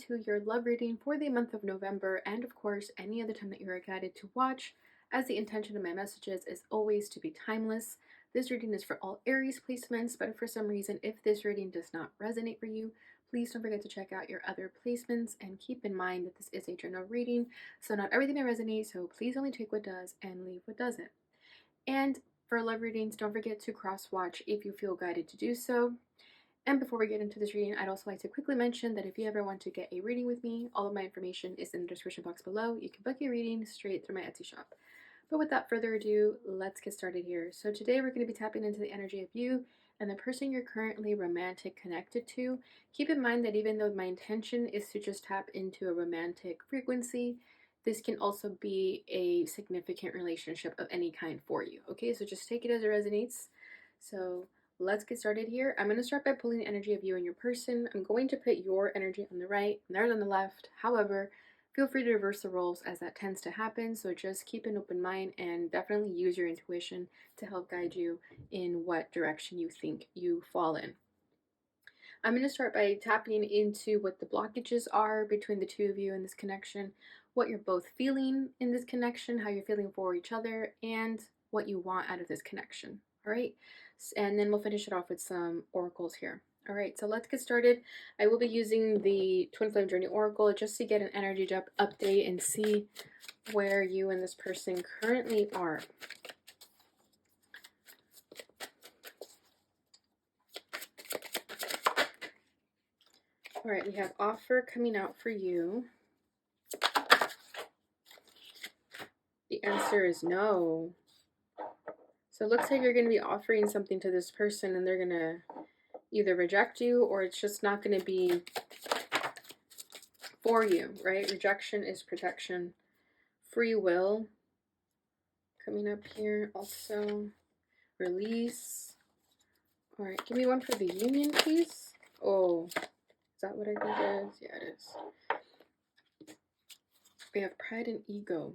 into your love reading for the month of November, and of course, any other time that you are guided to watch, as the intention of my messages is always to be timeless. This reading is for all Aries placements, but if for some reason, if this reading does not resonate for you, please don't forget to check out your other placements and keep in mind that this is a general reading, so not everything may resonate, so please only take what does and leave what doesn't. And for love readings, don't forget to cross watch if you feel guided to do so. And before we get into this reading, I'd also like to quickly mention that if you ever want to get a reading with me, all of my information is in the description box below. You can book your reading straight through my Etsy shop. But without further ado, let's get started here. So today we're going to be tapping into the energy of you and the person you're currently romantic connected to. Keep in mind that even though my intention is to just tap into a romantic frequency, this can also be a significant relationship of any kind for you. Okay, so just take it as it resonates. So let's get started here. I'm going to start by pulling the energy of you and your person. I'm going to put your energy on the right and theirs on the left. However, feel free to reverse the roles as that tends to happen. So just keep an open mind and definitely use your intuition to help guide you in what direction you think you fall in. I'm going to start by tapping into what the blockages are between the two of you in this connection, what you're both feeling in this connection, how you're feeling for each other, and what you want out of this connection. All right. And then we'll finish it off with some oracles here. All right, so let's get started. I will be using the Twin Flame Journey Oracle just to get an energy update and see where you and this person currently are. All right, we have offer coming out for you. The answer is no. So it looks like you're going to be offering something to this person and they're going to either reject you or it's just not going to be for you, right? Rejection is protection. Free will coming up here also. Release. All right, give me one for the union, please. Oh, is that what I think it is? Yeah, it is. We have pride and ego.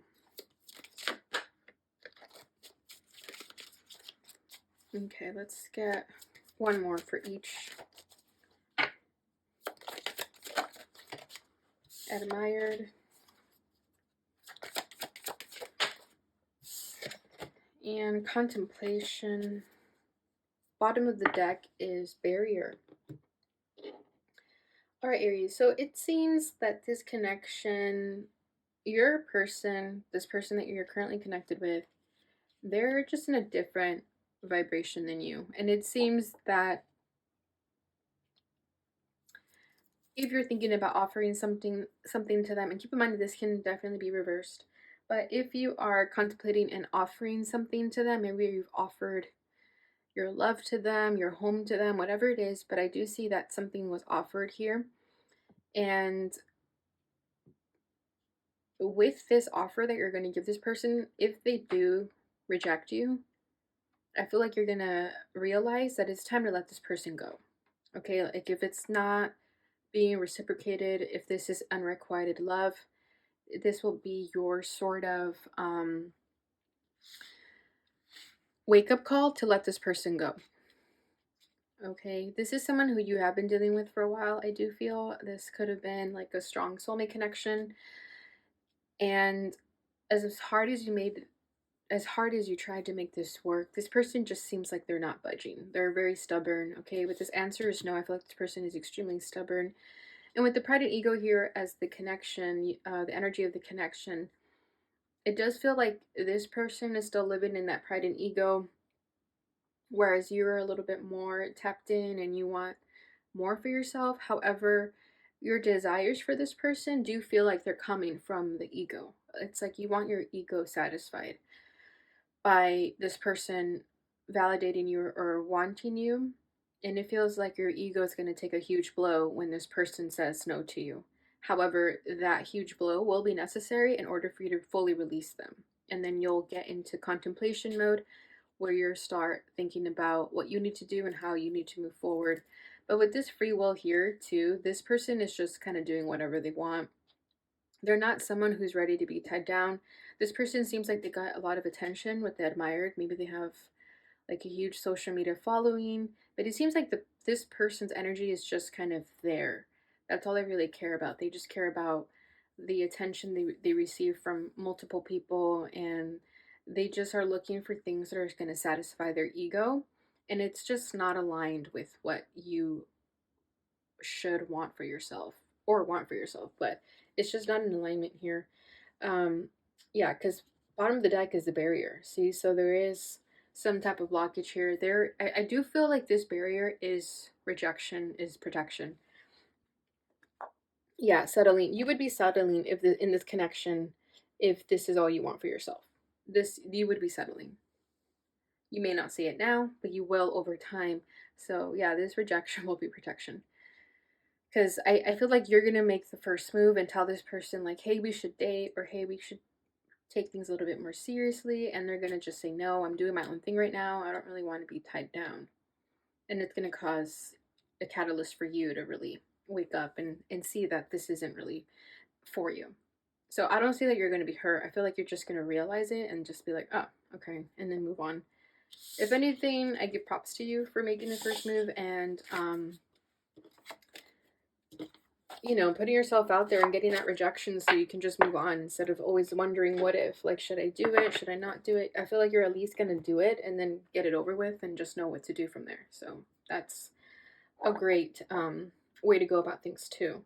Okay, let's get one more for each. Admired. And contemplation. Bottom of the deck is barrier. All right, Aries. So it seems that this connection, your person, this person that you're currently connected with, they're just in a different vibration than you. And it seems that if you're thinking about offering something to them, and keep in mind that this can definitely be reversed, but if you are contemplating and offering something to them, maybe you've offered your love to them, your home to them, whatever it is, but I do see that something was offered here. And with this offer that you're going to give this person, if they do reject you, I feel like you're going to realize that it's time to let this person go. Okay, like if it's not being reciprocated, if this is unrequited love, this will be your sort of wake-up call to let this person go. Okay, this is someone who you have been dealing with for a while. I do feel this could have been like a strong soulmate connection, and as hard as you tried to make this work, this person just seems like they're not budging. They're very stubborn. Okay, but this answer is no. I feel like this person is extremely stubborn. And with the pride and ego here as the connection, the energy of the connection, it does feel like this person is still living in that pride and ego, whereas you're a little bit more tapped in and you want more for yourself. However, your desires for this person do feel like they're coming from the ego. It's like you want your ego satisfied by this person validating you or wanting you. And it feels like your ego is going to take a huge blow when this person says no to you. However, that huge blow will be necessary in order for you to fully release them. And then you'll get into contemplation mode where you start thinking about what you need to do and how you need to move forward. But with this free will here too, this person is just kind of doing whatever they want. They're not someone who's ready to be tied down. This person seems like they got a lot of attention with the admired. Maybe they have like a huge social media following, but it seems like this person's energy is just kind of there. That's all they really care about. They just care about the attention they receive from multiple people, and they just are looking for things that are going to satisfy their ego. And it's just not aligned with what you should want for yourself or want for yourself, but it's just not in alignment here. Um, yeah, because bottom of the deck is the barrier. See, so there is some type of blockage here. I do feel like this barrier is rejection, is protection. Yeah, settling. You would be settling if in this connection, if this is all you want for yourself. This you would be settling. You may not see it now, but you will over time. So yeah, this rejection will be protection. Because I feel like you're gonna make the first move and tell this person like, hey, we should date, or hey, we should take things a little bit more seriously, and they're gonna just say, no, I'm doing my own thing right now. I don't really want to be tied down. And it's gonna cause a catalyst for you to really wake up and see that this isn't really for you. So I don't see that you're gonna be hurt. I feel like you're just gonna realize it and just be like, oh, okay, and then move on. If anything, I give props to you for making the first move and putting yourself out there and getting that rejection so you can just move on instead of always wondering what if, like, should I do it? Should I not do it? I feel like you're at least going to do it and then get it over with and just know what to do from there. So that's a great way to go about things too.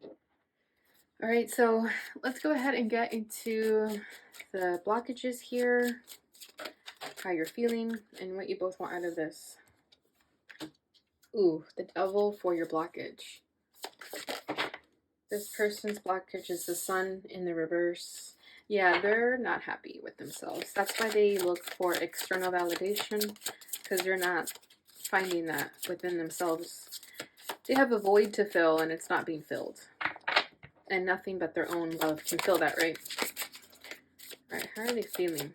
All right, so let's go ahead and get into the blockages here, how you're feeling, and what you both want out of this. Ooh, the devil for your blockage. This person's blockage is the sun in the reverse. Yeah, they're not happy with themselves. That's why they look for external validation, because they're not finding that within themselves. They have a void to fill, and it's not being filled. And nothing but their own love can fill that, right? All right, how are they feeling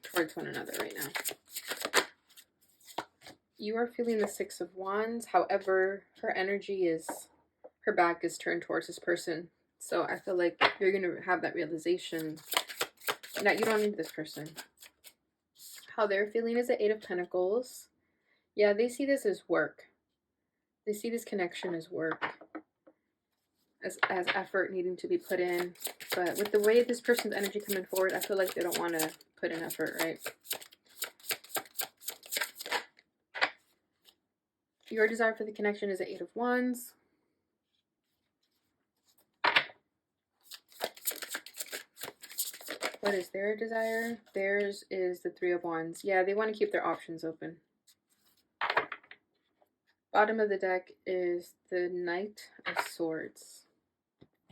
towards one another right now? You are feeling the Six of Wands. However, her back is turned towards this person. So I feel like you're going to have that realization that you don't need this person. How they're feeling is the Eight of Pentacles. Yeah, they see this as work. They see this connection as work, as effort needing to be put in. But with the way this person's energy coming forward, I feel like they don't want to put in effort, right? Your desire for the connection is the Eight of Wands. What is their desire? Theirs is the Three of Wands. Yeah, they want to keep their options open. Bottom of the deck is the Knight of Swords.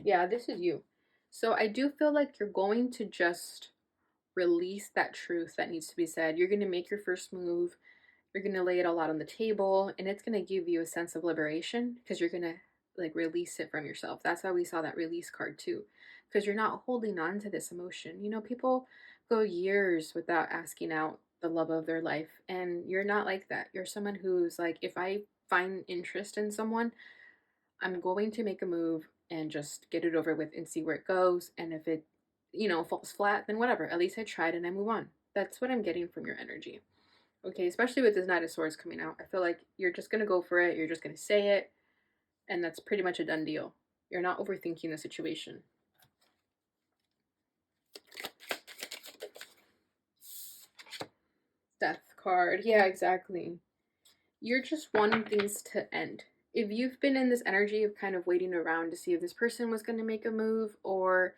Yeah, this is you. So I do feel like you're going to just release that truth that needs to be said. You're going to make your first move. You're going to lay it all out on the table, and it's going to give you a sense of liberation because you're going to like release it from yourself. That's why we saw that release card too, because you're not holding on to this emotion. You know, people go years without asking out the love of their life, and you're not like that. You're someone who's like, if I find interest in someone, I'm going to make a move and just get it over with and see where it goes. And if it, falls flat, then whatever. At least I tried and I move on. That's what I'm getting from your energy. Okay, especially with this Knight of Swords coming out. I feel like you're just going to go for it. You're just going to say it. And that's pretty much a done deal. You're not overthinking the situation. Death card. Yeah, exactly. You're just wanting things to end. If you've been in this energy of kind of waiting around to see if this person was going to make a move, or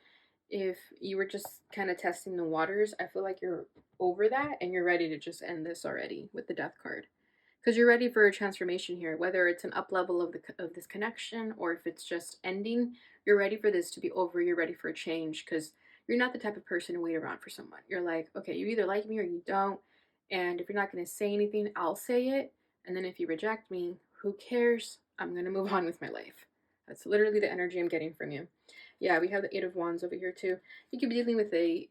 if you were just kind of testing the waters, I feel like you're over that and you're ready to just end this already with the Death card. Because you're ready for a transformation here, whether it's an up level of this connection or if it's just ending. You're ready for this to be over. You're ready for a change because you're not the type of person to wait around for someone. You're like, okay, you either like me or you don't. And if you're not going to say anything, I'll say it. And then if you reject me, who cares? I'm going to move on with my life. That's literally the energy I'm getting from you. Yeah, we have the Eight of Wands over here too. You could be dealing with a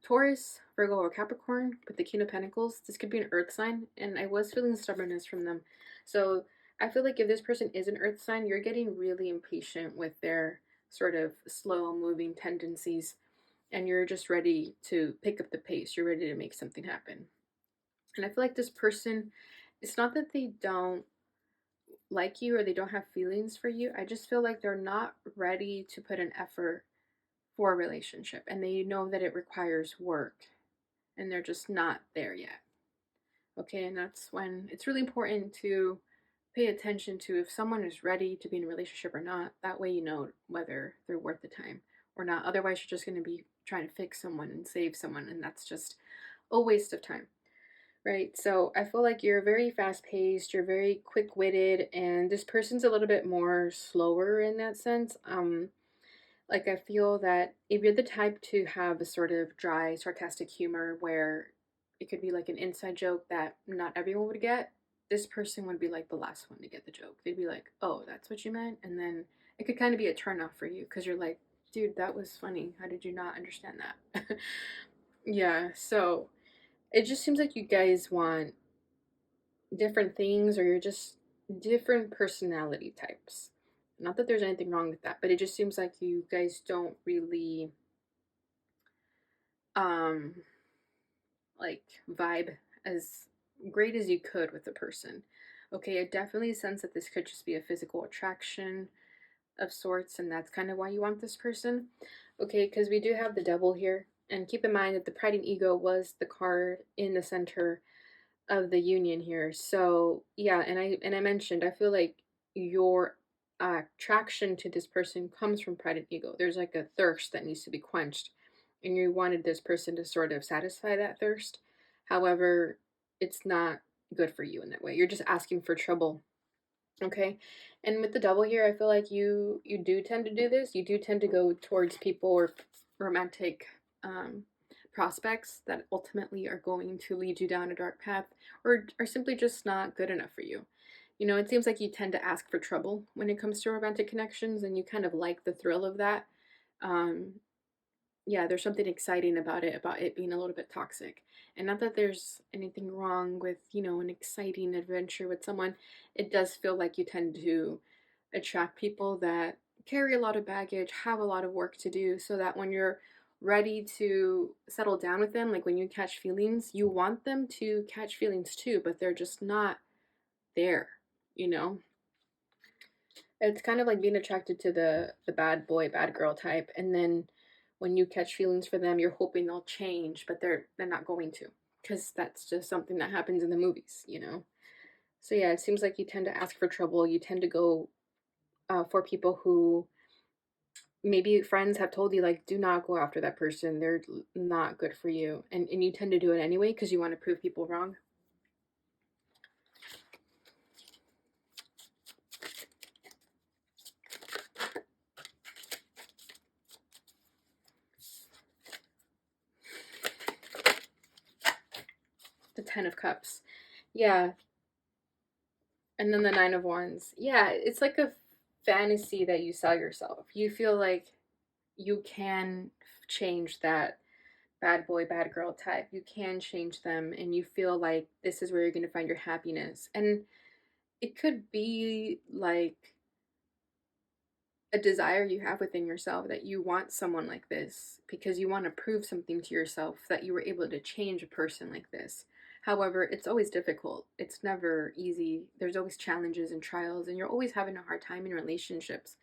Taurus, Virgo, or Capricorn with the King of Pentacles. This could be an earth sign, and I was feeling stubbornness from them. So I feel like if this person is an earth sign, you're getting really impatient with their sort of slow moving tendencies, and you're just ready to pick up the pace. You're ready to make something happen. And I feel like this person, it's not that they don't like you or they don't have feelings for you. I just feel like they're not ready to put an effort for a relationship, and they know that it requires work, and they're just not there yet. Okay, and that's when it's really important to pay attention to if someone is ready to be in a relationship or not. That way you know whether they're worth the time or not. Otherwise, you're just going to be trying to fix someone and save someone, and that's just a waste of time. Right? So I feel like you're very fast paced, you're very quick witted, and this person's a little bit more slower in that sense. Like I feel that if you're the type to have a sort of dry, sarcastic humor where it could be like an inside joke that not everyone would get, this person would be like the last one to get the joke. They'd be like, "Oh, that's what you meant," and then it could kind of be a turn off for you because you're like, "Dude, that was funny. How did you not understand that?" Yeah. So it just seems like you guys want different things, or you're just different personality types. Not that there's anything wrong with that, but it just seems like you guys don't really um like vibe as great as you could with the person. Okay, I definitely sense that this could just be a physical attraction of sorts, and that's kind of why you want this person. Okay, because we do have the devil here, and keep in mind that the pride and ego was the card in the center of the union here. So yeah, and I mentioned I feel like your attraction to this person comes from pride and ego. There's like a thirst that needs to be quenched, and you wanted this person to sort of satisfy that thirst. However, it's not good for you in that way. You're just asking for trouble. Okay. And with the double here, I feel like you do tend to do this. You do tend to go towards people or romantic um prospects that ultimately are going to lead you down a dark path or are simply just not good enough for you. You know, it seems like you tend to ask for trouble when it comes to romantic connections, and you kind of like the thrill of that. Um yeah, there's something exciting about it being a little bit toxic. And not that there's anything wrong with, you know, an exciting adventure with someone. It does feel like you tend to attract people that carry a lot of baggage, have a lot of work to do, so that when you're ready to settle down with them, like when you catch feelings, you want them to catch feelings too, but they're just not there, you know? It's kind of like being attracted to the bad boy, bad girl type, and then when you catch feelings for them, you're hoping they'll change, but they're not going to, because that's just something that happens in the movies, you know. So yeah, it seems like you tend to ask for trouble. You tend to go for people who maybe friends have told you like, do not go after that person. They're not good for you, and you tend to do it anyway because you want to prove people wrong. The Ten of Cups, yeah, and then the Nine of Wands. Yeah, it's like a fantasy that you sell yourself. You feel like you can change that bad boy, bad girl type. You can change them, and you feel like this is where you're going to find your happiness. And it could be like a desire you have within yourself that you want someone like this because you want to prove something to yourself that you were able to change a person like this. However, it's always difficult. It's never easy. There's always challenges and trials, and you're always having a hard time in relationships.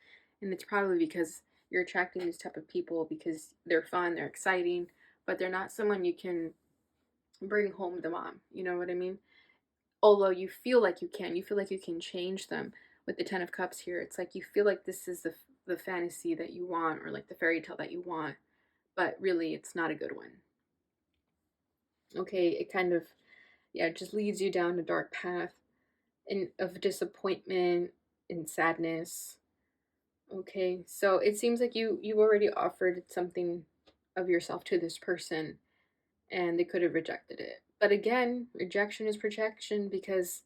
And it's probably because you're attracting these type of people because they're fun, they're exciting, but they're not someone you can bring home to mom. You know what I mean? Although you feel like you feel like you can change them with the Ten of Cups here. It's like you feel like this is the fantasy that you want, or like the fairy tale that you want, but really it's not a good one. Okay, it kind of, yeah, it just leads you down a dark path of disappointment and sadness. Okay, so it seems like you've already offered something of yourself to this person, and they could have rejected it. But again, rejection is protection because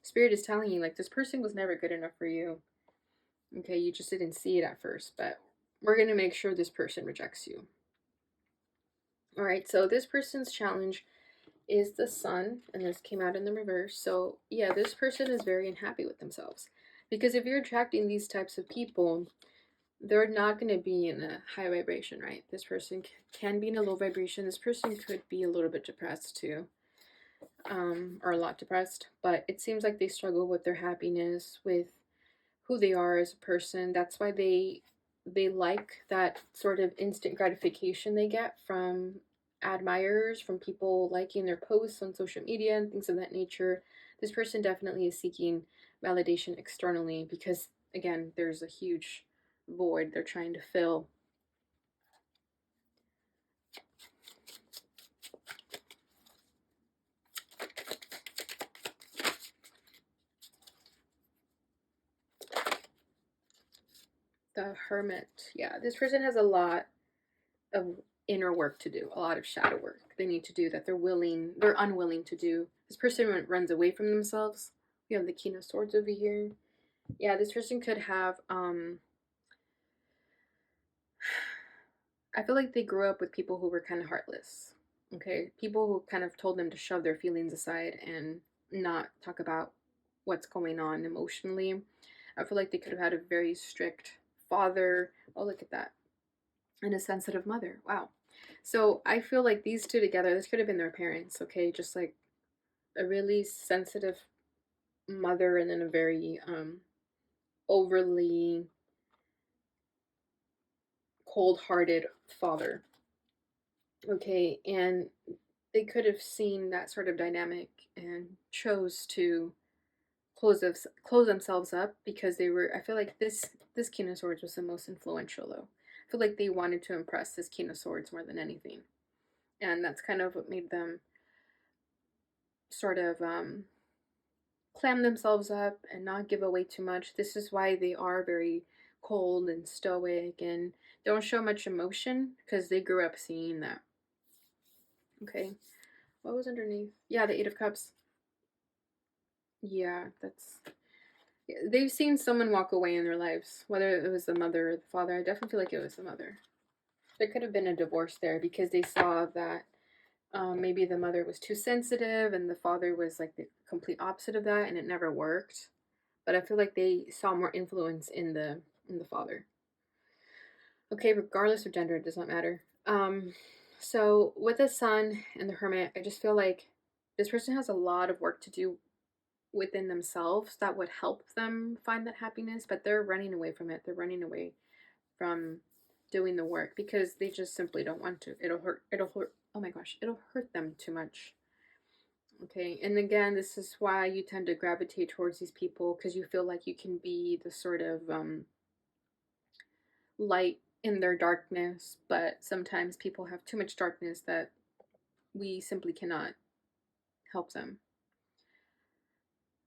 spirit is telling you like this person was never good enough for you. Okay, you just didn't see it at first, but we're going to make sure this person rejects you. All right, so this person's challenge is the sun, and this came out in the reverse. So, yeah, this person is very unhappy with themselves. Because if you're attracting these types of people, they're not going to be in a high vibration, right? This person can be in a low vibration. This person could be a little bit depressed too. or a lot depressed, but it seems like they struggle with their happiness, with who they are as a person. That's why they like that sort of instant gratification they get from admirers, from people liking their posts on social media and things of that nature. This person definitely is seeking validation externally because, again, there's a huge void they're trying to fill. The Hermit. Yeah, this person has a lot of inner work to do, a lot of shadow work they need to do that they're unwilling to do. This person runs away from themselves. We have the King of Swords over here. Yeah, this person could have I feel like they grew up with people who were kind of heartless. Okay, people who kind of told them to shove their feelings aside and not talk about what's going on emotionally. I feel like they could have had a very strict father. Oh, look at that. And a sensitive mother. Wow. So I feel like these two together, this could have been their parents, okay? Just like a really sensitive mother and then a very overly cold-hearted father. Okay, and they could have seen that sort of dynamic and chose to close themselves up because they were. I feel like this King of Swords was the most influential though. I feel like they wanted to impress this King of Swords more than anything, and that's kind of what made them sort of clam themselves up and not give away too much. This is why they are very cold and stoic and don't show much emotion because they grew up seeing that. Okay, what was underneath? Yeah, the Eight of Cups. Yeah, that's. They've seen someone walk away in their lives, whether it was the mother or the father. I definitely feel like it was the mother. There could have been a divorce there because they saw that maybe the mother was too sensitive and the father was like the complete opposite of that, and it never worked. But I feel like they saw more influence in the father. Okay, regardless of gender, it does not matter. So with the Sun and the Hermit, I just feel like this person has a lot of work to do within themselves that would help them find that happiness, but they're running away from it. They're running away from doing the work because they just simply don't want to. It'll hurt. Oh my gosh, it'll hurt them too much. Okay, and again, this is why you tend to gravitate towards these people because you feel like you can be the sort of light in their darkness, but sometimes people have too much darkness that we simply cannot help them.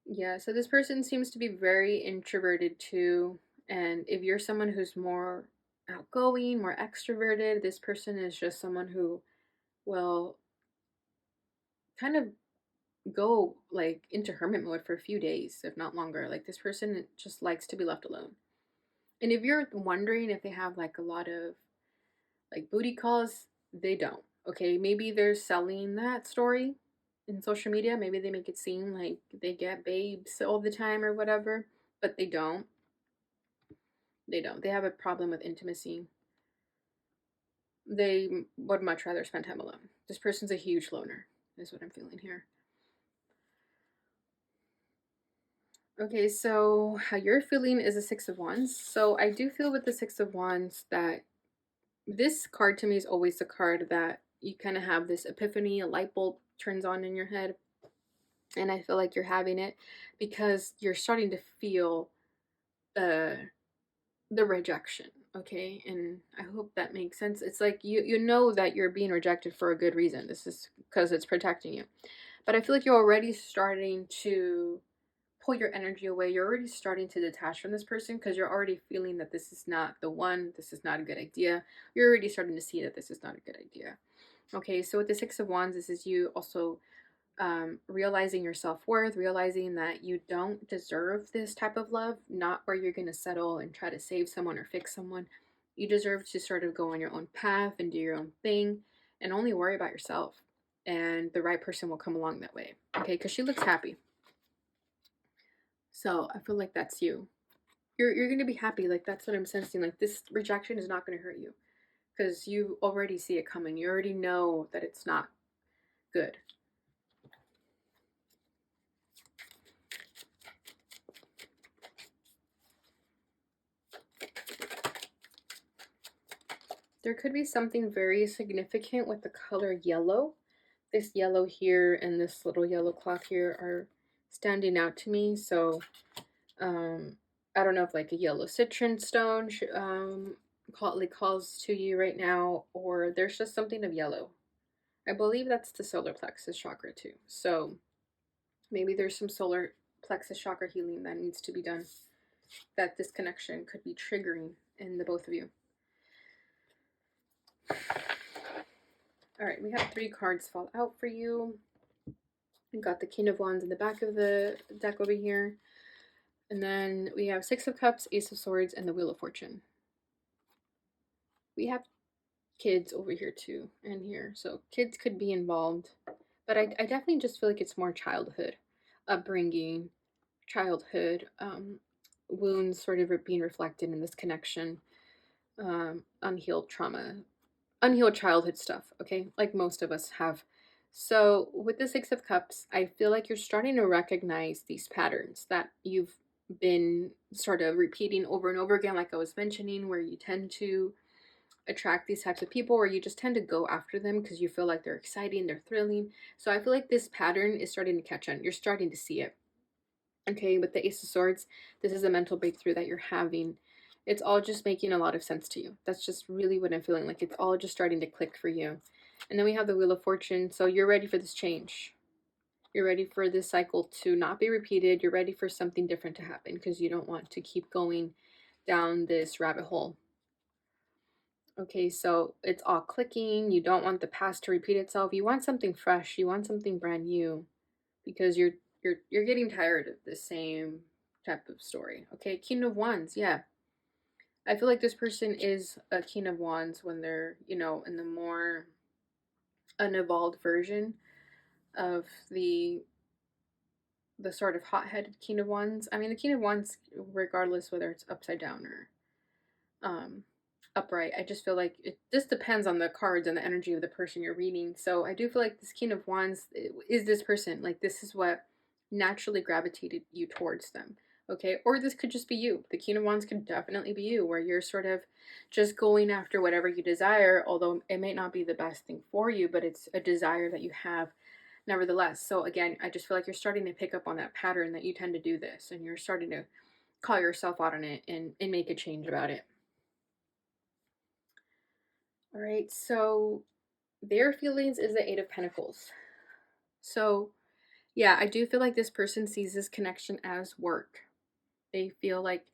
Yeah, so this person seems to be very introverted too. And if you're someone who's more outgoing, more extroverted, this person is just someone who will kind of go like into hermit mode for a few days, if not longer. Like this person just likes to be left alone. And if you're wondering if they have like a lot of like booty calls, they don't. Okay, maybe they're selling that story in social media. Maybe they make it seem like they get babes all the time or whatever, but they don't. They don't. They have a problem with intimacy. They would much rather spend time alone. This person's a huge loner, is what I'm feeling here. Okay, so how you're feeling is a Six of Wands. So I do feel with the Six of Wands that this card to me is always the card that you kind of have this epiphany, a light bulb turns on in your head. And I feel like you're having it because you're starting to feel the rejection, okay? And I hope that makes sense. It's like you know that you're being rejected for a good reason. This is because it's protecting you. But I feel like you're already starting to pull your energy away. You're already starting to detach from this person because you're already feeling that this is not the one. This is not a good idea. You're already starting to see that this is not a good idea. Okay, so with the Six of Wands, this is you also realizing your self-worth, realizing that you don't deserve this type of love, not where you're going to settle and try to save someone or fix someone. You deserve to sort of go on your own path and do your own thing and only worry about yourself. And the right person will come along that way. Okay, because she looks happy. So I feel like that's you. You're going to be happy. Like that's what I'm sensing. Like this rejection is not going to hurt you because you already see it coming. You already know that it's not good. There could be something very significant with the color yellow. This yellow here and this little yellow cloth here are standing out to me. So I don't know if like a yellow citron stone calls to you right now, or there's just something of yellow. I believe that's the solar plexus chakra too. So maybe there's some solar plexus chakra healing that needs to be done, that this connection could be triggering in the both of you. All right, we have 3 cards fall out for you. We got the King of Wands in the back of the deck over here. And then we have 6 of Cups, Ace of Swords, and the Wheel of Fortune. We have kids over here too, and here. So kids could be involved. But I definitely just feel like it's more childhood, upbringing, childhood, wounds sort of being reflected in this connection, unhealed trauma, unhealed childhood stuff, okay? Like most of us have. So with the 6 of Cups, I feel like you're starting to recognize these patterns that you've been sort of repeating over and over again, like I was mentioning, where you tend to attract these types of people, or you just tend to go after them because you feel like they're exciting, they're thrilling. So I feel like this pattern is starting to catch on. You're starting to see it. Okay, with the Ace of Swords, this is a mental breakthrough that you're having. It's all just making a lot of sense to you. That's just really what I'm feeling like. It's all just starting to click for you. And then we have the Wheel of Fortune. So you're ready for this change. You're ready for this cycle to not be repeated. You're ready for something different to happen because you don't want to keep going down this rabbit hole. Okay, so it's all clicking. You don't want the past to repeat itself. You want something fresh. You want something brand new because you're getting tired of the same type of story. Okay, King of Wands. Yeah. I feel like this person is a King of Wands when they're, you know, in the more unevolved version of the sort of hot-headed King of Wands. I mean, the King of Wands, regardless whether it's upside down or upright, I just feel like it just depends on the cards and the energy of the person you're reading. So I do feel like this King of Wands is this person. Like, this is what naturally gravitated you towards them. Okay, or this could just be you. The King of Wands could definitely be you, where you're sort of just going after whatever you desire, although it may not be the best thing for you, but it's a desire that you have nevertheless. So again, I just feel like you're starting to pick up on that pattern that you tend to do this, and you're starting to call yourself out on it and make a change about it. All right, so their feelings is the 8 of Pentacles. So yeah, I do feel like this person sees this connection as work. They feel like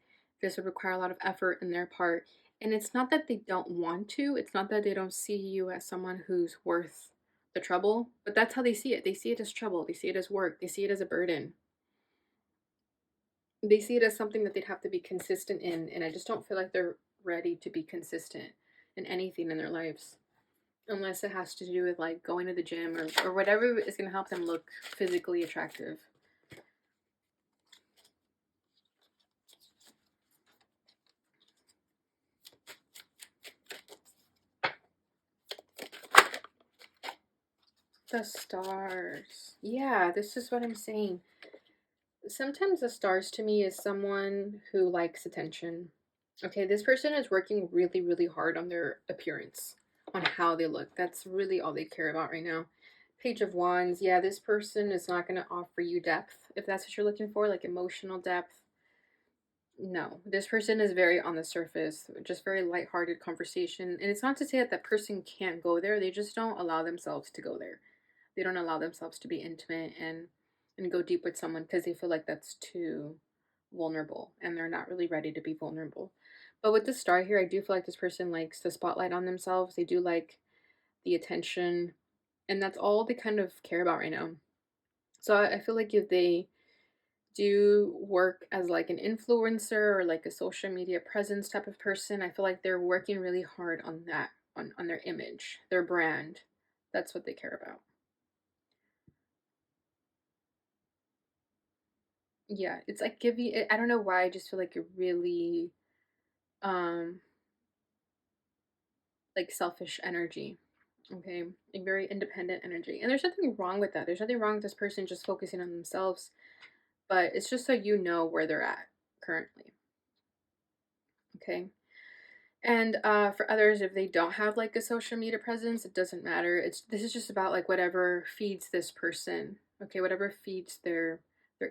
this would require a lot of effort in their part. And it's not that they don't want to, it's not that they don't see you as someone who's worth the trouble, but that's how they see it. They see it as trouble, they see it as work, they see it as a burden. They see it as something that they'd have to be consistent in, and I just don't feel like they're ready to be consistent in anything in their lives. Unless it has to do with like going to the gym or whatever is going to help them look physically attractive. The stars. Yeah, this is what I'm saying. Sometimes the stars to me is someone who likes attention. Okay, this person is working really, really hard on their appearance, on how they look. That's really all they care about right now. Page of Wands. Yeah, this person is not going to offer you depth, if that's what you're looking for, like emotional depth. No, this person is very on the surface, just very lighthearted conversation. And it's not to say that that person can't go there. They just don't allow themselves to go there. They don't allow themselves to be intimate and go deep with someone because they feel like that's too vulnerable and they're not really ready to be vulnerable. But with the star here, I do feel like this person likes the spotlight on themselves. They do like the attention, and that's all they kind of care about right now. So I feel like if they do work as like an influencer or like a social media presence type of person, I feel like they're working really hard on that, on their image, their brand. That's what they care about. Yeah, it's like giving, I don't know why, I just feel like you're really um like selfish energy. Okay, like very independent energy. And there's nothing wrong with that. There's nothing wrong with this person just focusing on themselves, but it's just so you know where they're at currently. Okay. And for others, if they don't have like a social media presence, it doesn't matter. This is just about like whatever feeds this person. Okay, whatever feeds their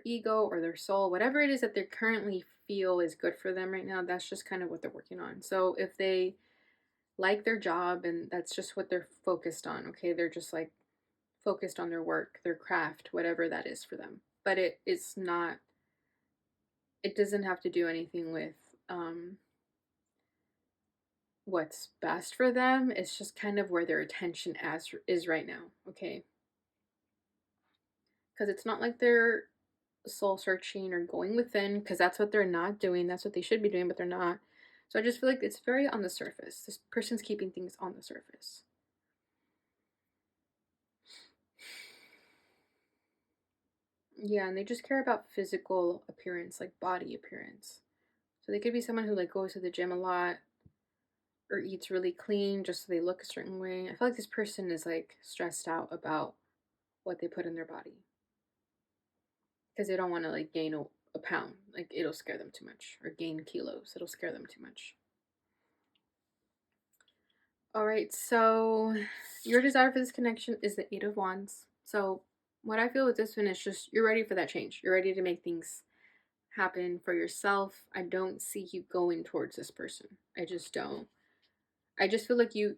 ego or their soul, whatever it is that they currently feel is good for them right now, that's just kind of what they're working on. So if they like their job and that's just what they're focused on, okay, they're just like focused on their work, their craft, whatever that is for them. But it's not, it doesn't have to do anything with what's best for them. It's just kind of where their attention is right now, okay? Because it's not like they're soul searching or going within, because that's what they're not doing. That's what they should be doing, but they're not. So I just feel like it's very on the surface. This person's keeping things on the surface. Yeah, and they just care about physical appearance, like body appearance. So they could be someone who like goes to the gym a lot or eats really clean just so they look a certain way. I feel like this person is like stressed out about what they put in their body because they don't want to like gain a pound. Like it'll scare them too much, or gain kilos. It'll scare them too much. All right, so your desire for this connection is the Eight of Wands. So what I feel with this one is just you're ready for that change. You're ready to make things happen for yourself. I don't see you going towards this person. I just don't. I just feel like you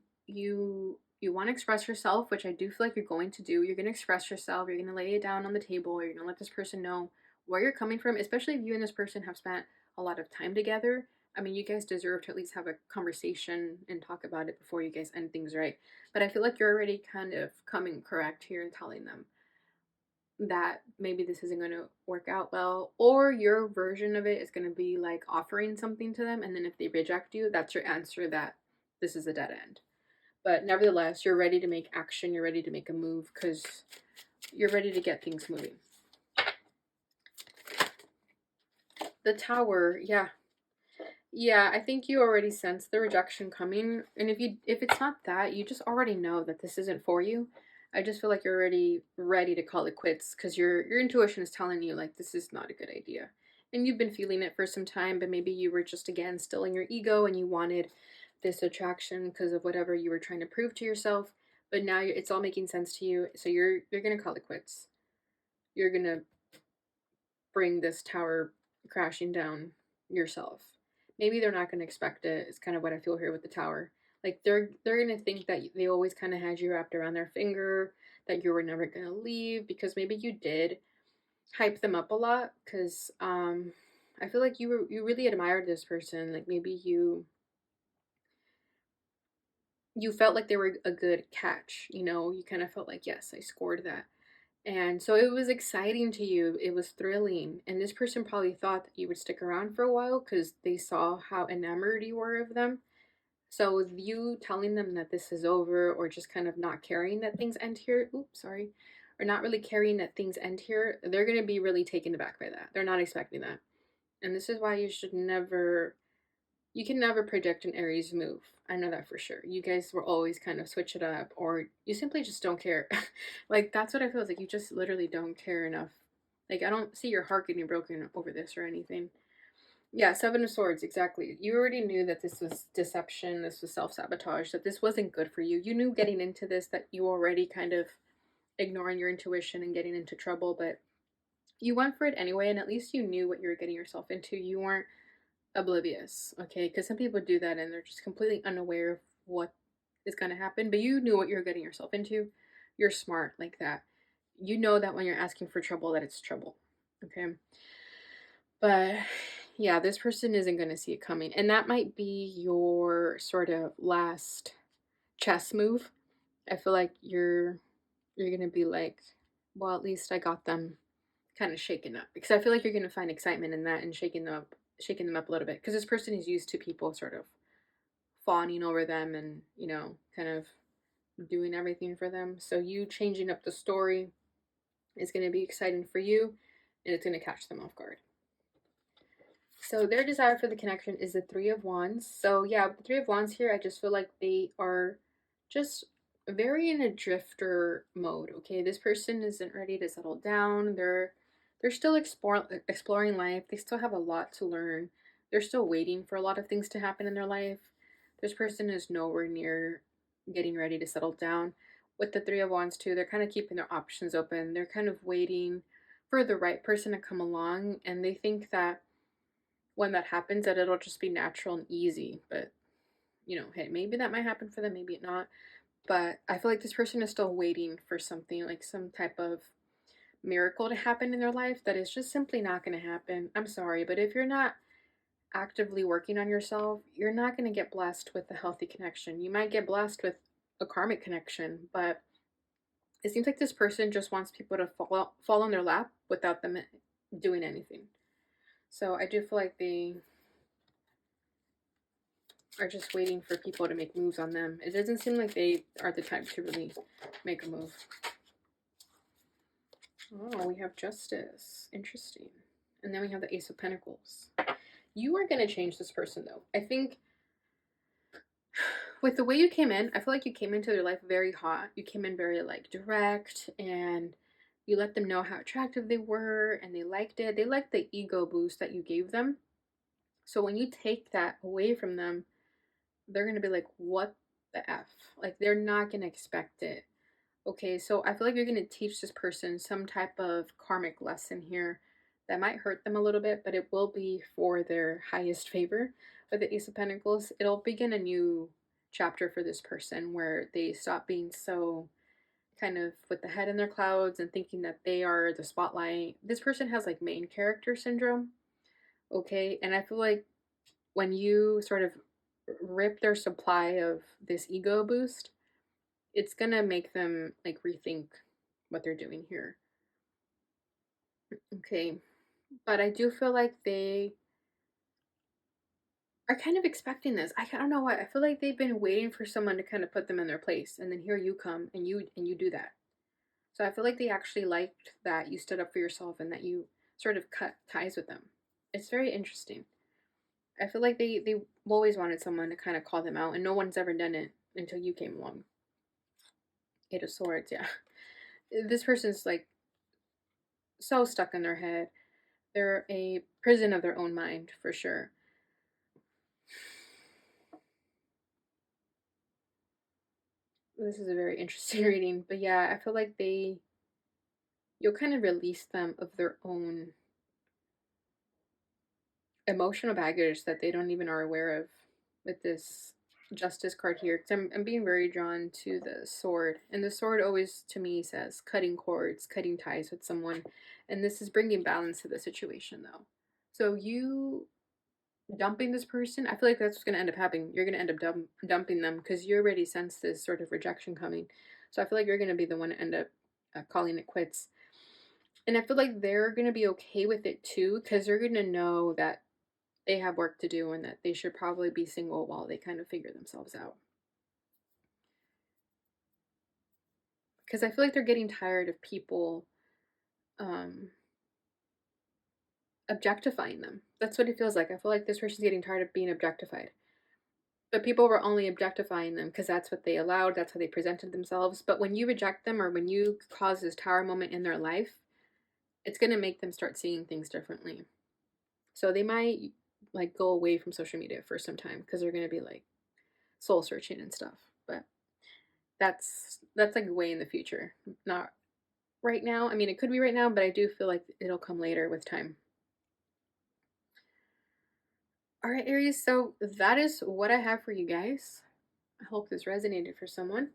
want to express yourself, which I do feel like you're going to do. You're going to express yourself. You're going to lay it down on the table. You're going to let this person know where you're coming from, especially if you and this person have spent a lot of time together. I mean, you guys deserve to at least have a conversation and talk about it before you guys end things right. But I feel like you're already kind of coming correct here and telling them that maybe this isn't going to work out well, or your version of it is going to be like offering something to them, and then if they reject you, that's your answer that this is a dead end. But nevertheless, you're ready to make action, you're ready to make a move because you're ready to get things moving. The Tower, yeah. Yeah, I think you already sense the rejection coming. And if it's not that, you just already know that this isn't for you. I just feel like you're already ready to call it quits because your intuition is telling you like this is not a good idea. And you've been feeling it for some time, but maybe you were just again still in your ego and you wanted this attraction because of whatever you were trying to prove to yourself. But now it's all making sense to you, so you're gonna call it quits. You're gonna bring this tower crashing down yourself. Maybe they're not going to expect it. It's kind of what I feel here with the tower. Like they're going to think that they always kind of had you wrapped around their finger, that you were never going to leave because maybe you did hype them up a lot cuz I feel like you really admired this person. Like maybe you felt like they were a good catch, you know? You kind of felt like, yes, I scored that. And so it was exciting to you. It was thrilling. And this person probably thought that you would stick around for a while because they saw how enamored you were of them. So with you telling them that this is over or just kind of not caring that things end here, oops, sorry, or not really caring that things end here, they're going to be really taken aback by that. They're not expecting that. And this is why you can never predict an Aries move. I know that for sure. You guys will always kind of switch it up, or you simply just don't care. Like, that's what I feel like. You just literally don't care enough. Like, I don't see your heart getting broken over this or anything. Yeah, Seven of Swords, exactly. You already knew that this was deception, this was self sabotage, that this wasn't good for you. You knew getting into this that you already kind of ignoring your intuition and getting into trouble, but you went for it anyway, and at least you knew what you were getting yourself into. You weren't oblivious, okay? Because some people do that and they're just completely unaware of what is going to happen, but you knew what you're getting yourself into. You're smart like that. You know that when you're asking for trouble, that it's trouble, okay? But yeah, this person isn't going to see it coming, and that might be your sort of last chess move. I feel like you're going to be like, well, at least I got them kind of shaken up, because I feel like you're going to find excitement in that and shaking them up a little bit, because this person is used to people sort of fawning over them and, you know, kind of doing everything for them. So you changing up the story is going to be exciting for you, and it's going to catch them off guard. So their desire for the connection is the Three of Wands. So yeah, the Three of Wands here, I just feel like they are just very in a drifter mode. Okay, this person isn't ready to settle down. They're still exploring life. They still have a lot to learn. They're still waiting for a lot of things to happen in their life. This person is nowhere near getting ready to settle down. With the Three of Wands too, they're kind of keeping their options open. They're kind of waiting for the right person to come along, and they think that when that happens that it'll just be natural and easy. But hey, maybe that might happen for them, maybe not. But I feel like this person is still waiting for something, like some type of miracle to happen in their life that is just simply not going to happen. I'm sorry, but if you're not actively working on yourself, you're not going to get blessed with a healthy connection. You might get blessed with a karmic connection, but it seems like this person just wants people to fall on their lap without them doing anything. So I do feel like they are just waiting for people to make moves on them. It doesn't seem like they are the type to really make a move. Oh, we have Justice. Interesting. And then we have the Ace of Pentacles. You are going to change this person, though. I think with the way you came in, I feel like you came into their life very hot. You came in very, like, direct, and you let them know how attractive they were, and they liked it. They liked the ego boost that you gave them. So when you take that away from them, they're going to be like, what the F? Like, they're not going to expect it. Okay, so I feel like you're going to teach this person some type of karmic lesson here that might hurt them a little bit, but it will be for their highest favor. With the Ace of Pentacles, it'll begin a new chapter for this person where they stop being so kind of with the head in their clouds and thinking that they are the spotlight. This person has like main character syndrome, okay? And I feel like when you sort of rip their supply of this ego boost, it's gonna make them like rethink what they're doing here. Okay, but I do feel like they are kind of expecting this. I don't know why. I feel like they've been waiting for someone to kind of put them in their place, and then here you come and you do that. So I feel like they actually liked that you stood up for yourself and that you sort of cut ties with them. It's very interesting. I feel like they always wanted someone to kind of call them out, and no one's ever done it until you came along. Eight of Swords, yeah. This person's like so stuck in their head. They're a prison of their own mind, for sure. This is a very interesting reading, but yeah, I feel like you'll kind of release them of their own emotional baggage that they don't even are aware of with this Justice card here. Because I'm being very drawn to the sword, and the sword always to me says cutting cords, cutting ties with someone, and this is bringing balance to the situation though. So you dumping this person, I feel like that's what's going to end up happening. You're going to end up dumping them because you already sense this sort of rejection coming. So I feel like you're going to be the one to end up calling it quits. And I feel like they're going to be okay with it too because they're going to know that they have work to do and that they should probably be single while they kind of figure themselves out. Because I feel like they're getting tired of people objectifying them. That's what it feels like. I feel like this person's getting tired of being objectified. But people were only objectifying them because that's what they allowed, that's how they presented themselves. But when you reject them or when you cause this tower moment in their life, it's going to make them start seeing things differently. So they might like go away from social media for some time because they're going to be like soul searching and stuff. But that's like way in the future, not right now. I mean, it could be right now, but I do feel like it'll come later with time. All right, Aries, so that is what I have for you guys. I hope this resonated for someone.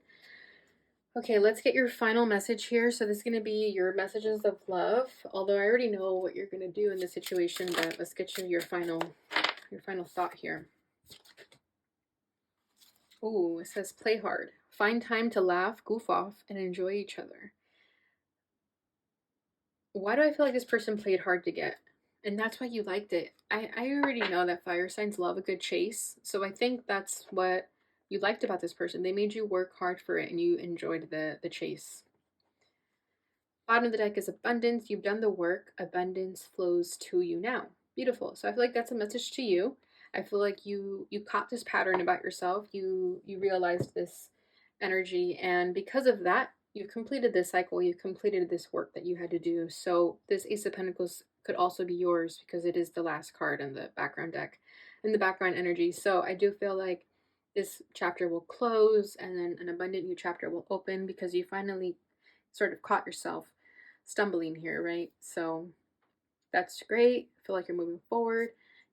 Okay, let's get your final message here. So this is going to be your messages of love. Although I already know what you're going to do in this situation, but let's get you your final thought here. Ooh, it says play hard. Find time to laugh, goof off, and enjoy each other. Why do I feel like this person played hard to get? And that's why you liked it. I already know that fire signs love a good chase. So I think that's what you liked about this person. They made you work hard for it and you enjoyed the chase. Bottom of the deck is abundance. You've done the work. Abundance flows to you now. Beautiful. So I feel like that's a message to you. I feel like you caught this pattern about yourself. You realized this energy, and because of that, you've completed this cycle. You've completed this work that you had to do. So this Ace of Pentacles could also be yours because it is the last card in the background deck, in the background energy. So I do feel like this chapter will close and then an abundant new chapter will open, because you finally sort of caught yourself stumbling here, right? So that's great. I feel like you're moving forward.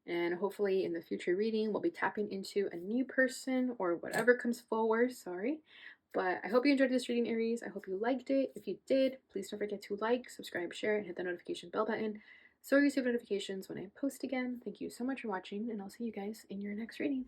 And hopefully in the future reading, we'll be tapping into a new person or whatever comes forward. Sorry. But I hope you enjoyed this reading, Aries. I hope you liked it. If you did, please don't forget to like, subscribe, share, and hit the notification bell button so you receive notifications when I post again. Thank you so much for watching, and I'll see you guys in your next reading.